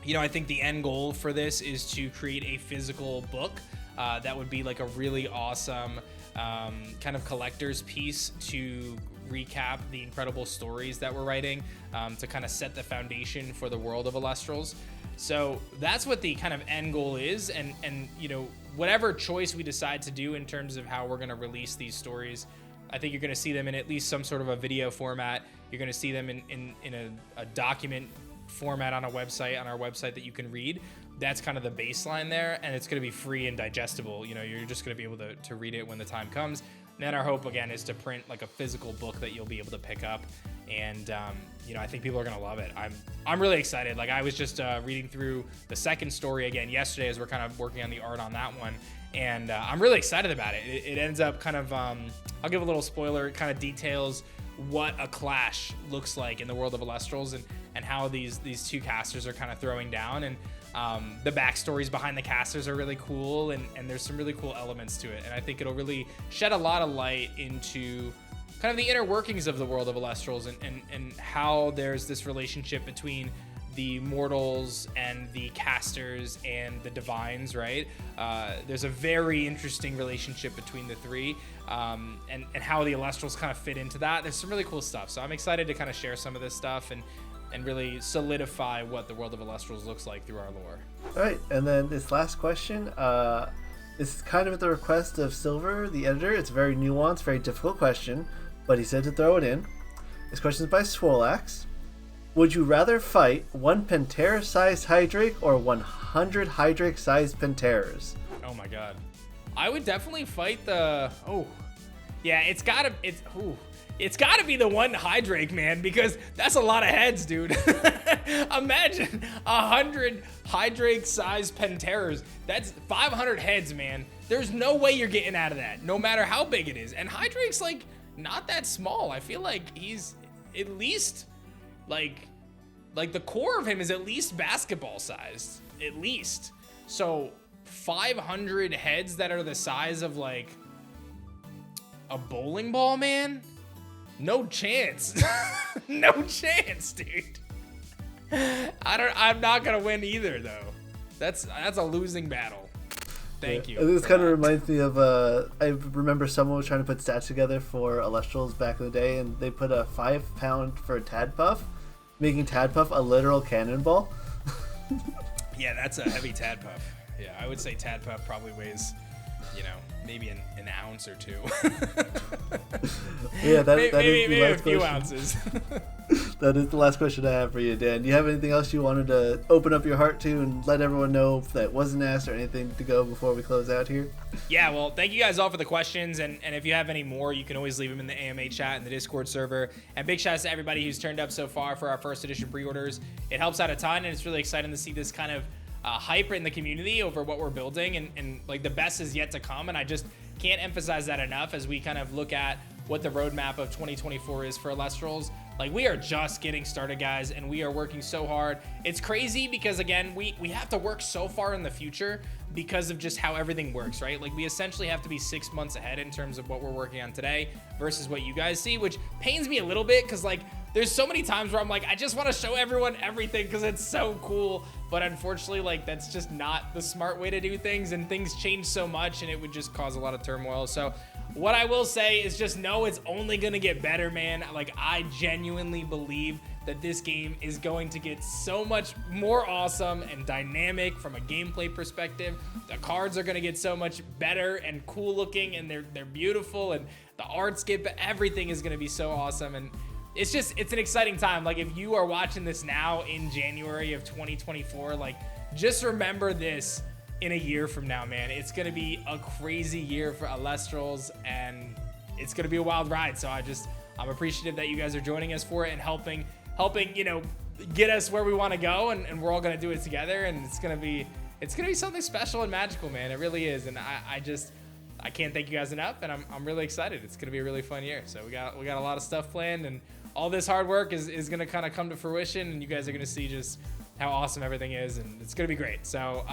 You know, I think the end goal for this is to create a physical book that would be like a really awesome kind of collector's piece to recap the incredible stories that we're writing to kind of set the foundation for the world of Elestrals. So that's what the kind of end goal is, and you know, whatever choice we decide to do in terms of how we're going to release these stories, I think you're going to see them in at least some sort of a video format. You're going to see them in a document format on our website that you can read. That's kind of the baseline there, and it's going to be free and digestible. You know, you're just going to be able to read it when the time comes. And then our hope again is to print like a physical book that you'll be able to pick up, and you know, I think people are gonna love it. I'm really excited. Like, I was just reading through the second story again yesterday as we're kind of working on the art on that one, and I'm really excited about it. It ends up kind of I'll give a little spoiler. It kind of details what a clash looks like in the world of Elestrals, and how these two casters are kind of throwing down, and the backstories behind the casters are really cool, and there's some really cool elements to it, and I think it'll really shed a lot of light into kind of the inner workings of the world of Elestrals, and how there's this relationship between the mortals and the casters and the divines, right? There's a very interesting relationship between the three, and how the Elestrals kind of fit into that. There's some really cool stuff, so I'm excited to kind of share some of this stuff and really solidify what the world of Elestrals looks like through our lore. All right, and then this last question, this is kind of at the request of Silver, the editor. It's a very nuanced, very difficult question, but he said to throw it in. This question is by Swolax. Would you rather fight one Penterror-Sized Hydrake or 100 Hydrake-Sized Penterrors? Oh my god. I would definitely fight the... Oh. Yeah, it's gotta be the one Hydrake, man, because that's a lot of heads, dude. Imagine 100 Hydrake-Sized Penterrors. That's 500 heads, man. There's no way you're getting out of that, no matter how big it is. And Hydrake's, like, not that small. I feel like he's at least, like the core of him is at least basketball sized, at least. So 500 heads that are the size of, like, a bowling ball, man? No chance. No chance, dude. I'm not gonna win either, though. That's a losing battle. Thank you. This kind of reminds me of I remember someone was trying to put stats together for Elestrals back in the day, and they put a 5 pound for Tadpuff, making Tadpuff a literal cannonball. Yeah, that's a heavy Tadpuff. Yeah, I would say Tadpuff probably weighs, you know, maybe an ounce or two. Yeah, that maybe is the last a few question. ounces. That is the last question I have for you, Dan. Do you have anything else you wanted to open up your heart to and let everyone know that wasn't asked, or anything to go before we close out here? Yeah, well, thank you guys all for the questions, and if you have any more, you can always leave them in the AMA chat in the Discord server. And big shout out to everybody who's turned up so far for our first edition pre-orders. It helps out a ton, and it's really exciting to see this kind of hype in the community over what we're building, and like, the best is yet to come, and I just can't emphasize that enough as we kind of look at what the roadmap of 2024 is for Elestrals. Like, we are just getting started, guys, and we are working so hard. It's crazy because, again, we have to work so far in the future because of just how everything works, right? Like, we essentially have to be 6 months ahead in terms of what we're working on today versus what you guys see, which pains me a little bit because, like, there's so many times where I'm like, I just want to show everyone everything because it's so cool. But unfortunately, like, that's just not the smart way to do things, and things change so much, and it would just cause a lot of turmoil. So what I will say is just know it's only going to get better, man. Like, I genuinely believe that this game is going to get so much more awesome and dynamic from a gameplay perspective. The cards are going to get so much better and cool looking, and they're beautiful, and the arts everything is going to be so awesome. And it's an exciting time. Like, if you are watching this now in January of 2024, like, just remember this in a year from now, man. It's going to be a crazy year for Elestrals, and it's going to be a wild ride. So I'm appreciative that you guys are joining us for it and helping, you know, get us where we want to go, and we're all going to do it together, and it's going to be something special and magical, man. It really is. And I can't thank you guys enough, and I'm really excited. It's going to be a really fun year. So we got a lot of stuff planned, and all this hard work is going to kind of come to fruition, and you guys are going to see just how awesome everything is, and it's going to be great. So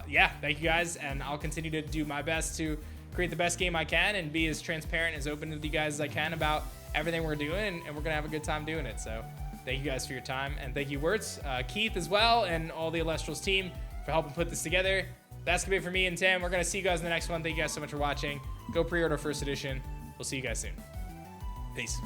yeah, thank you guys, and I'll continue to do my best to create the best game I can and be as transparent, as open to you guys as I can about everything we're doing, and we're going to have a good time doing it. So thank you guys for your time, and thank you, Wirtz, Keith as well, and all the Elestrals team for helping put this together. That's going to be it for me and Tim. We're going to see you guys in the next one. Thank you guys so much for watching. Go pre-order first edition. We'll see you guys soon. Peace.